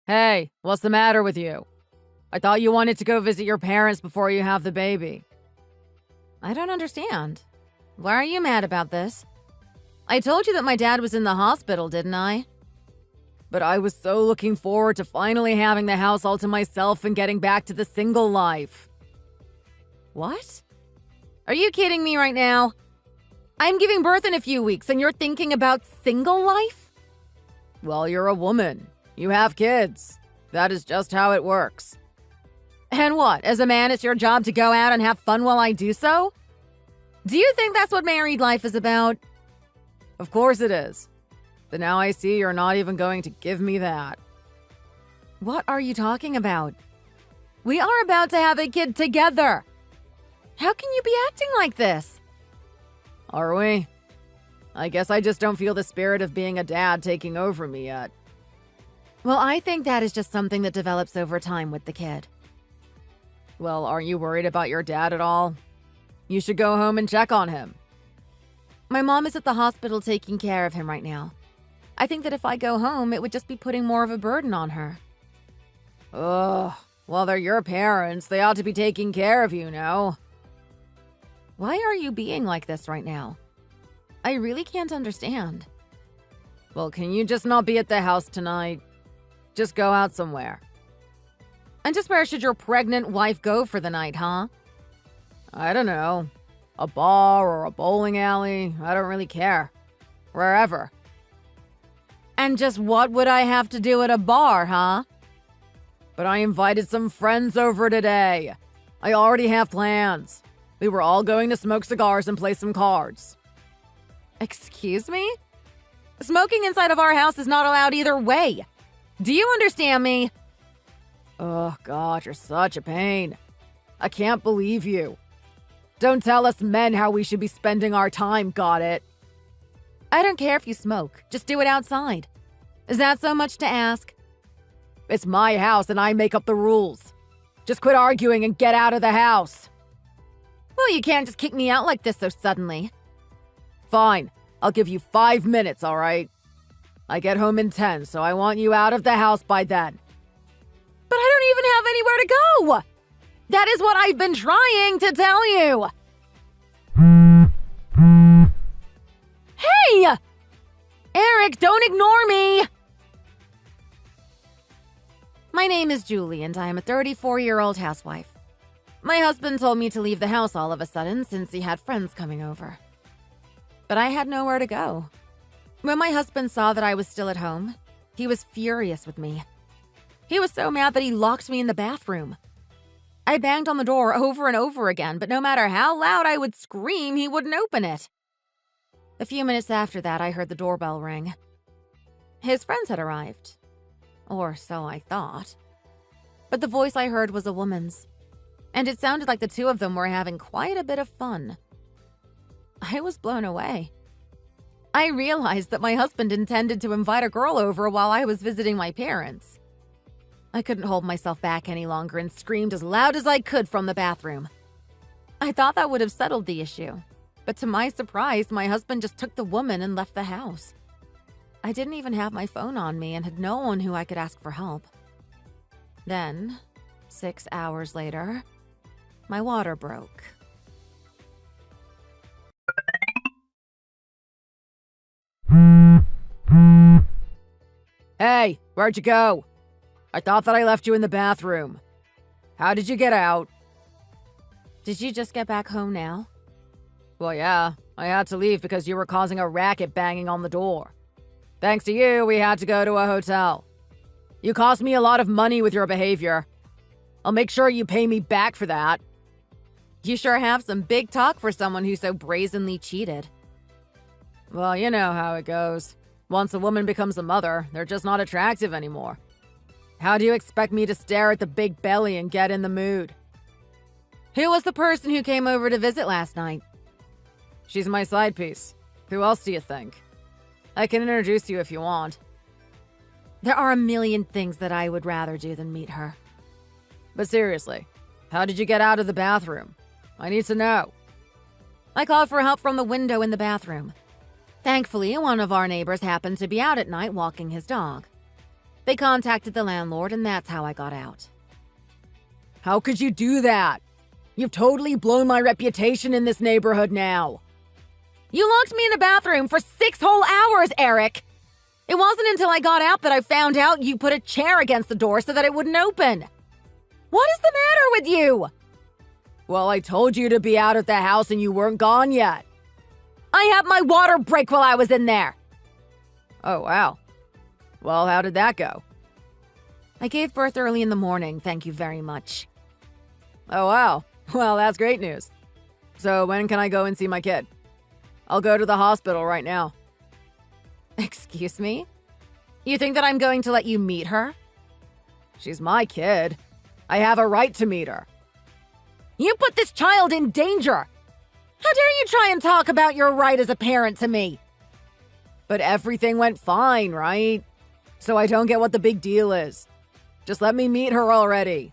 Hey, what's the matter with you? I thought you wanted to go visit your parents before you have the baby. I don't understand. Why are you mad about this? I told you that my dad was in the hospital, didn't I? But I was so looking forward to finally having the house all to myself and getting back to the single life. What? Are you kidding me right now? I'm giving birth in a few weeks and you're thinking about single life? Well, you're a woman. You have kids. That is just how it works. And what, as a man, it's your job to go out and have fun while I do so? Do you think that's what married life is about? Of course it is. But now I see you're not even going to give me that. What are you talking about? We are about to have a kid together. How can you be acting like this? Are we? I guess I just don't feel the spirit of being a dad taking over me yet. Well, I think that is just something that develops over time with the kid. Well, aren't you worried about your dad at all? You should go home and check on him. My mom is at the hospital taking care of him right now. I think that if I go home, it would just be putting more of a burden on her. Ugh, well, they're your parents. They ought to be taking care of you, no? Why are you being like this right now? I really can't understand. Well, can you just not be at the house tonight? Just go out somewhere. And just where should your pregnant wife go for the night, huh? I don't know. A bar or a bowling alley. I don't really care. Wherever. And just what would I have to do at a bar, huh? But I invited some friends over today. I already have plans. We were all going to smoke cigars and play some cards. Excuse me? Smoking inside of our house is not allowed either way. Do you understand me? Oh, God, you're such a pain. I can't believe you. Don't tell us men how we should be spending our time, got it? I don't care if you smoke. Just do it outside. Is that so much to ask? It's my house and I make up the rules. Just quit arguing and get out of the house. Well, you can't just kick me out like this so suddenly. Fine. I'll give you 5 minutes, all right? I get home in 10, so I want you out of the house by then. But I don't even have anywhere to go! That is what I've been trying to tell you! Hey! Eric, don't ignore me! My name is Julie, and I am a 34-year-old housewife. My husband told me to leave the house all of a sudden since he had friends coming over. But I had nowhere to go. When my husband saw that I was still at home, he was furious with me. He was so mad that he locked me in the bathroom. I banged on the door over and over again, but no matter how loud I would scream, he wouldn't open it. A few minutes after that, I heard the doorbell ring. His friends had arrived. Or so I thought. But the voice I heard was a woman's. And it sounded like the two of them were having quite a bit of fun. I was blown away. I realized that my husband intended to invite a girl over while I was visiting my parents. I couldn't hold myself back any longer and screamed as loud as I could from the bathroom. I thought that would have settled the issue, but to my surprise, my husband just took the woman and left the house. I didn't even have my phone on me and had no one who I could ask for help. Then, 6 hours later, my water broke. Hey, where'd you go? I thought that I left you in the bathroom. How did you get out? Did you just get back home now? Well, yeah. I had to leave because you were causing a racket banging on the door. Thanks to you, we had to go to a hotel. You cost me a lot of money with your behavior. I'll make sure you pay me back for that. You sure have some big talk for someone who so brazenly cheated. Well, you know how it goes. Once a woman becomes a mother, they're just not attractive anymore. How do you expect me to stare at the big belly and get in the mood? Who was the person who came over to visit last night? She's my side piece. Who else do you think? I can introduce you if you want. There are a million things that I would rather do than meet her. But seriously, how did you get out of the bathroom? I need to know. I called for help from the window in the bathroom. Thankfully, one of our neighbors happened to be out at night walking his dog. They contacted the landlord, and that's how I got out. How could you do that? You've totally blown my reputation in this neighborhood now. You locked me in a bathroom for 6 whole hours, Eric! It wasn't until I got out that I found out you put a chair against the door so that it wouldn't open. What is the matter with you? Well, I told you to be out of the house and you weren't gone yet. I had my water break while I was in there. Oh, wow. Well, how did that go? I gave birth early in the morning, thank you very much. Oh, wow. Well, that's great news. So when can I go and see my kid? I'll go to the hospital right now. Excuse me? You think that I'm going to let you meet her? She's my kid. I have a right to meet her. You put this child in danger! How dare you try and talk about your right as a parent to me? But everything went fine, right? So I don't get what the big deal is. Just let me meet her already.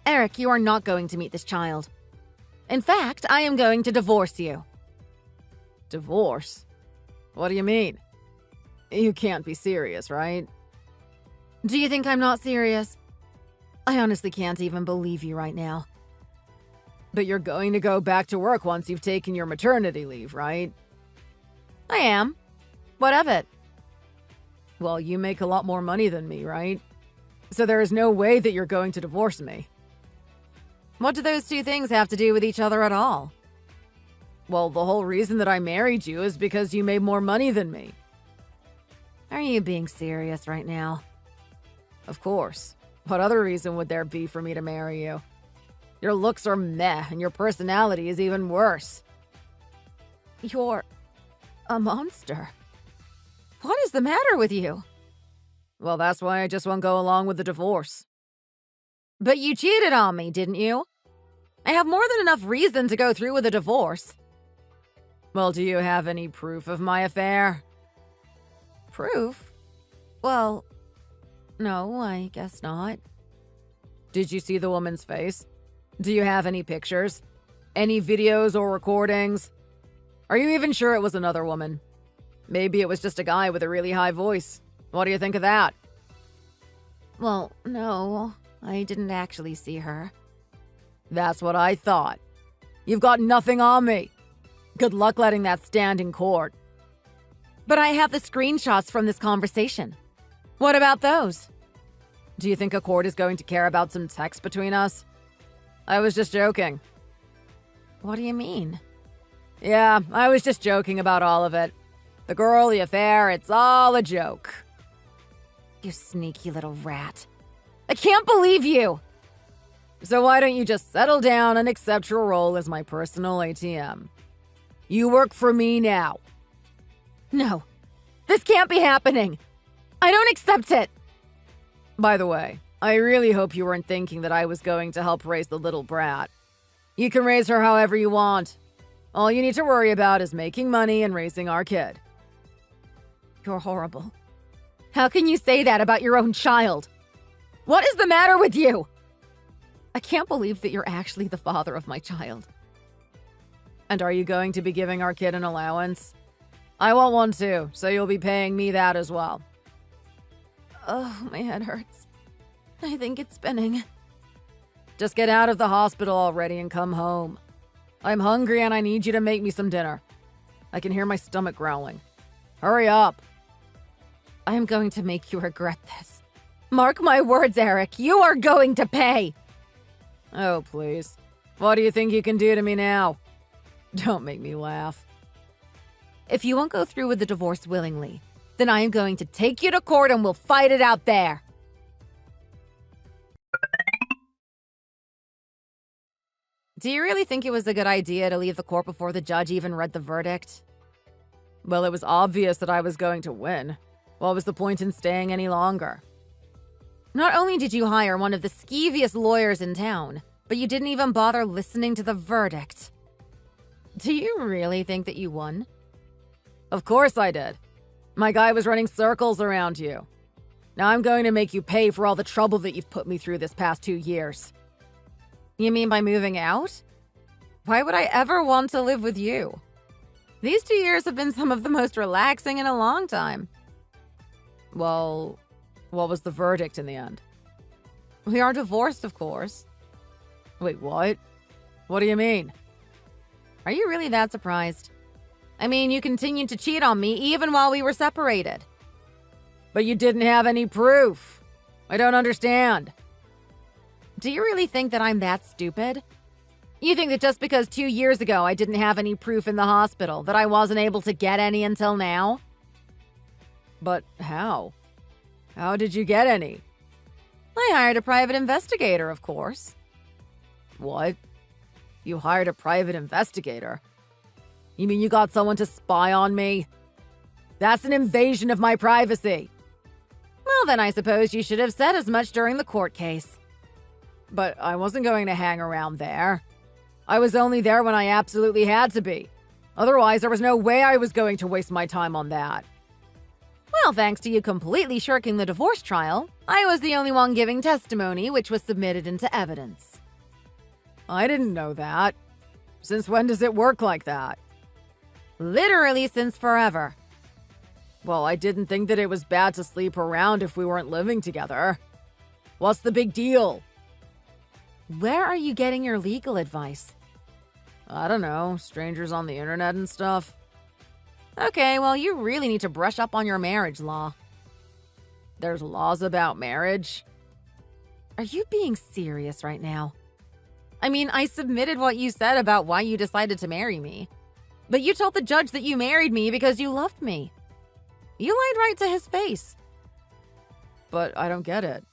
Eric, you are not going to meet this child. In fact, I am going to divorce you. Divorce? What do you mean? You can't be serious, right? Do you think I'm not serious? I honestly can't even believe you right now. But you're going to go back to work once you've taken your maternity leave, right? I am. What of it? Well, you make a lot more money than me, right? So there is no way that you're going to divorce me. What do those two things have to do with each other at all? Well, the whole reason that I married you is because you made more money than me. Are you being serious right now? Of course. What other reason would there be for me to marry you? Your looks are meh, and your personality is even worse. You're a monster. What is the matter with you? Well, that's why I just won't go along with the divorce. But you cheated on me, didn't you? I have more than enough reason to go through with a divorce. Well, do you have any proof of my affair? Proof? Well, no, I guess not. Did you see the woman's face? Do you have any pictures? Any videos or recordings? Are you even sure it was another woman? Maybe it was just a guy with a really high voice. What do you think of that? Well, no, I didn't actually see her. That's what I thought. You've got nothing on me. Good luck letting that stand in court. But I have the screenshots from this conversation. What about those? Do you think a court is going to care about some text between us? I was just joking. What do you mean? Yeah, I was just joking about all of it. The girl, the affair, it's all a joke. You sneaky little rat. I can't believe you! So why don't you just settle down and accept your role as my personal ATM? You work for me now. No, this can't be happening. I don't accept it. By the way, I really hope you weren't thinking that I was going to help raise the little brat. You can raise her however you want. All you need to worry about is making money and raising our kid. You're horrible. How can you say that about your own child? What is the matter with you? I can't believe that you're actually the father of my child. And are you going to be giving our kid an allowance? I want one too, so you'll be paying me that as well. Oh, my head hurts. I think it's spinning. Just get out of the hospital already and come home. I'm hungry and I need you to make me some dinner. I can hear my stomach growling. Hurry up. I am going to make you regret this. Mark my words, Eric. You are going to pay. Oh, please. What do you think you can do to me now? Don't make me laugh. If you won't go through with the divorce willingly, then I am going to take you to court and we'll fight it out there. Do you really think it was a good idea to leave the court before the judge even read the verdict? Well, it was obvious that I was going to win. What was the point in staying any longer? Not only did you hire one of the skeeviest lawyers in town, but you didn't even bother listening to the verdict. Do you really think that you won? Of course I did. My guy was running circles around you. Now I'm going to make you pay for all the trouble that you've put me through this past 2 years. You mean by moving out? Why would I ever want to live with you? These 2 years have been some of the most relaxing in a long time. Well, What was the verdict in the end? We are divorced, of course. Wait, what? What do you mean? Are you really that surprised? I mean, you continued to cheat on me even while we were separated. But you didn't have any proof. I don't understand. Do you really think that I'm that stupid? You think that just because 2 years ago I didn't have any proof in the hospital, that I wasn't able to get any until now? But how? How did you get any? I hired a private investigator, of course. What? You hired a private investigator? You mean you got someone to spy on me? That's an invasion of my privacy. Well, then I suppose you should have said as much during the court case. But I wasn't going to hang around there. I was only there when I absolutely had to be. Otherwise, there was no way I was going to waste my time on that. Well, thanks to you completely shirking the divorce trial, I was the only one giving testimony, which was submitted into evidence. I didn't know that. Since when does it work like that? Literally since forever. Well, I didn't think that it was bad to sleep around if we weren't living together. What's the big deal? Where are you getting your legal advice? I don't know, strangers on the internet and stuff. Okay, well, you really need to brush up on your marriage law. There's laws about marriage? Are you being serious right now? I mean, I submitted what you said about why you decided to marry me. But you told the judge that you married me because you loved me. You lied right to his face. But I don't get it.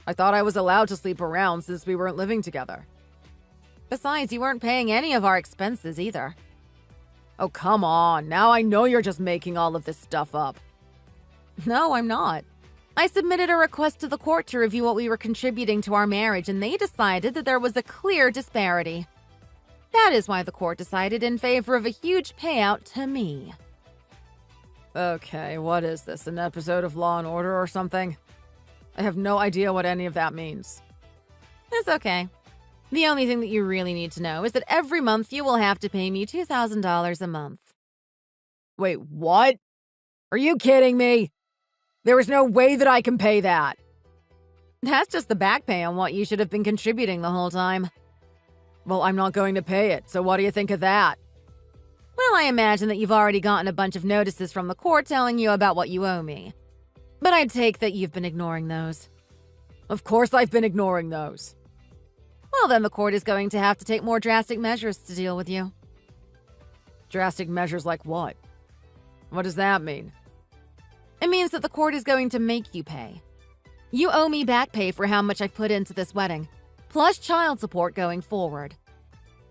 I thought I was allowed to sleep around since we weren't living together. Besides, you weren't paying any of our expenses either. Oh, come on. Now I know you're just making all of this stuff up. No, I'm not. I submitted a request to the court to review what we were contributing to our marriage, and they decided that there was a clear disparity. That is why the court decided in favor of a huge payout to me. Okay, what is this, an episode of Law & Order or something? I have no idea what any of that means. It's okay. The only thing that you really need to know is that every month you will have to pay me $2,000 a month. Wait, what? Are you kidding me? There is no way that I can pay that. That's just the back pay on what you should have been contributing the whole time. Well, I'm not going to pay it, so what do you think of that? Well, I imagine that you've already gotten a bunch of notices from the court telling you about what you owe me. But I'd take that you've been ignoring those. Of course I've been ignoring those. Well, then the court is going to have to take more drastic measures to deal with you. Drastic measures like what? What does that mean? It means that the court is going to make you pay. You owe me back pay for how much I've put into this wedding, plus child support going forward.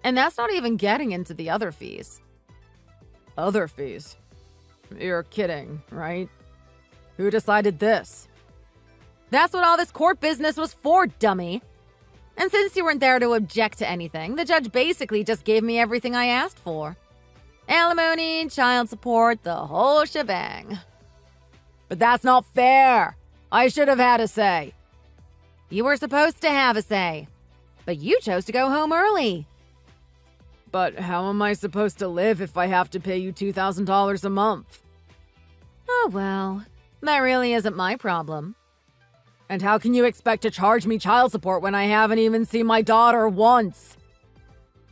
And that's not even getting into the other fees. Other fees? You're kidding, right? Who decided this? That's what all this court business was for, dummy. And since you weren't there to object to anything, the judge basically just gave me everything I asked for. Alimony, child support, the whole shebang. But that's not fair. I should have had a say. You were supposed to have a say, but you chose to go home early. But how am I supposed to live if I have to pay you $2,000 a month? Oh well, that really isn't my problem. And how can you expect to charge me child support when I haven't even seen my daughter once?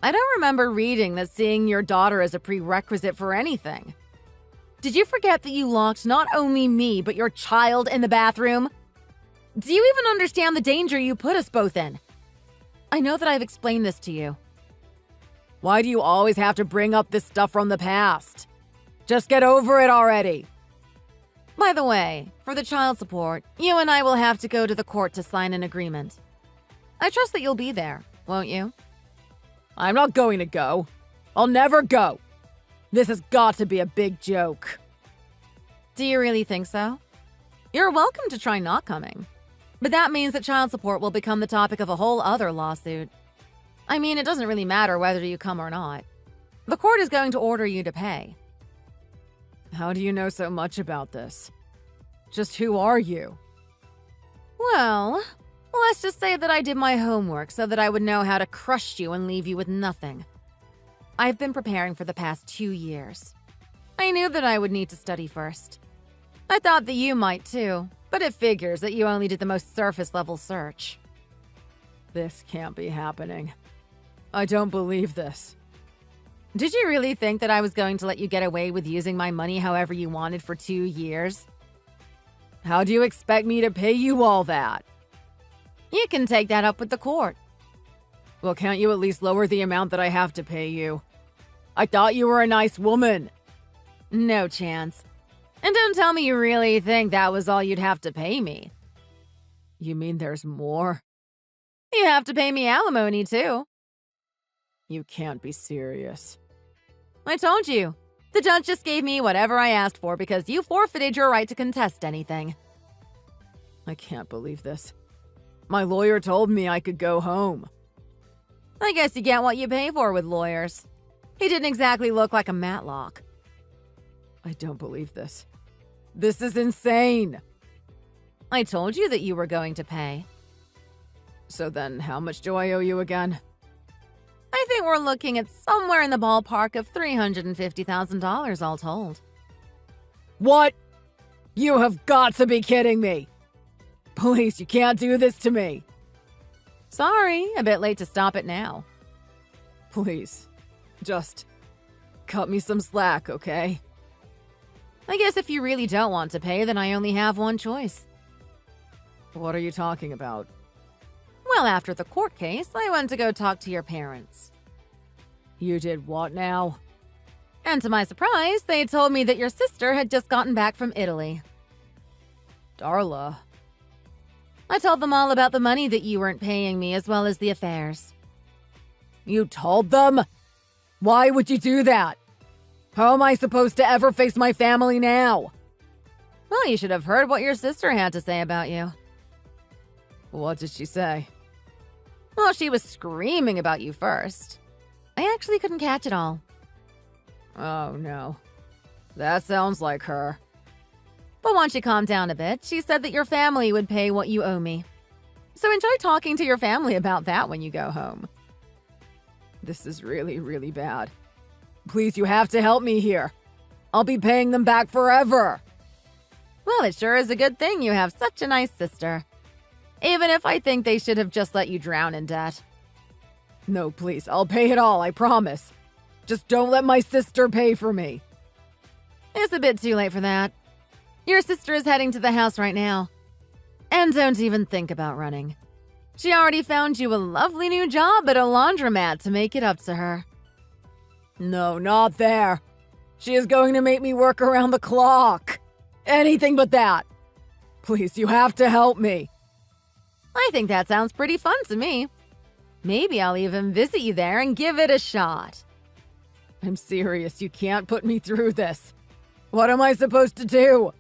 I don't remember reading that seeing your daughter is a prerequisite for anything. Did you forget that you locked not only me, but your child in the bathroom? Do you even understand the danger you put us both in? I know that I've explained this to you. Why do you always have to bring up this stuff from the past? Just get over it already. By the way, for the child support, you and I will have to go to the court to sign an agreement. I trust that you'll be there, won't you? I'm not going to go. I'll never go. This has got to be a big joke. Do you really think so? You're welcome to try not coming. But that means that child support will become the topic of a whole other lawsuit. I mean, it doesn't really matter whether you come or not. The court is going to order you to pay. How do you know so much about this? Just who are you? Well, let's just say that I did my homework so that I would know how to crush you and leave you with nothing. I've been preparing for the past 2 years. I knew that I would need to study first. I thought that you might too, but it figures that you only did the most surface-level search. This can't be happening. I don't believe this. Did you really think that I was going to let you get away with using my money however you wanted for 2 years? How do you expect me to pay you all that? You can take that up with the court. Well, can't you at least lower the amount that I have to pay you? I thought you were a nice woman. No chance. And don't tell me you really think that was all you'd have to pay me. You mean there's more? You have to pay me alimony, too. You can't be serious. I told you. The judge just gave me whatever I asked for because you forfeited your right to contest anything. I can't believe this. My lawyer told me I could go home. I guess you get what you pay for with lawyers. He didn't exactly look like a Matlock. I don't believe this. This is insane. I told you that you were going to pay. So then, how much do I owe you again? I think we're looking at somewhere in the ballpark of $350,000 all told. What? You have got to be kidding me. Please, you can't do this to me. Sorry, a bit late to stop it now. Please, just cut me some slack, okay? I guess if you really don't want to pay, then I only have one choice. What are you talking about? Well, after the court case, I went to go talk to your parents. You did what now? And to my surprise, they told me that your sister had just gotten back from Italy. Darla. I told them all about the money that you weren't paying me as well as the affairs. You told them? Why would you do that? How am I supposed to ever face my family now? Well, you should have heard what your sister had to say about you. What did she say? Well, she was screaming about you first. I actually couldn't catch it all. Oh, no. That sounds like her. But once she calmed down a bit, she said that your family would pay what you owe me. So enjoy talking to your family about that when you go home. This is really, really bad. Please, you have to help me here. I'll be paying them back forever. Well, it sure is a good thing you have such a nice sister. Even if I think they should have just let you drown in debt. No, please, I'll pay it all, I promise. Just don't let my sister pay for me. It's a bit too late for that. Your sister is heading to the house right now. And don't even think about running. She already found you a lovely new job at a laundromat to make it up to her. No, not there. She is going to make me work around the clock. Anything but that. Please, you have to help me. I think that sounds pretty fun to me. Maybe I'll even visit you there and give it a shot. I'm serious, you can't put me through this. What am I supposed to do?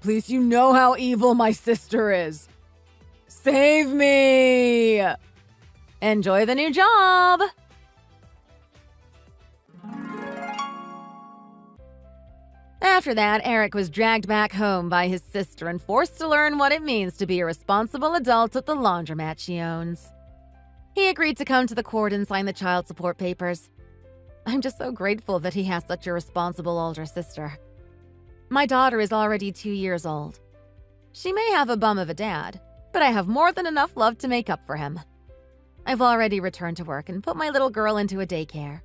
Please, you know how evil my sister is. Save me! Enjoy the new job! After that, Eric was dragged back home by his sister and forced to learn what it means to be a responsible adult at the laundromat she owns. He agreed to come to the court and sign the child support papers. I'm just so grateful that he has such a responsible older sister. My daughter is already 2 years old. She may have a bum of a dad, but I have more than enough love to make up for him. I've already returned to work and put my little girl into a daycare.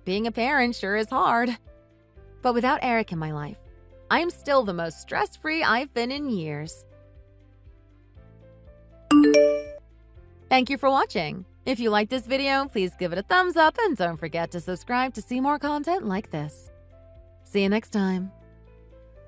Being a parent sure is hard. But without Eric in my life, I'm still the most stress-free I've been in years. Thank you for watching. If you liked this video, please give it a thumbs up and don't forget to subscribe to see more content like this. See you next time.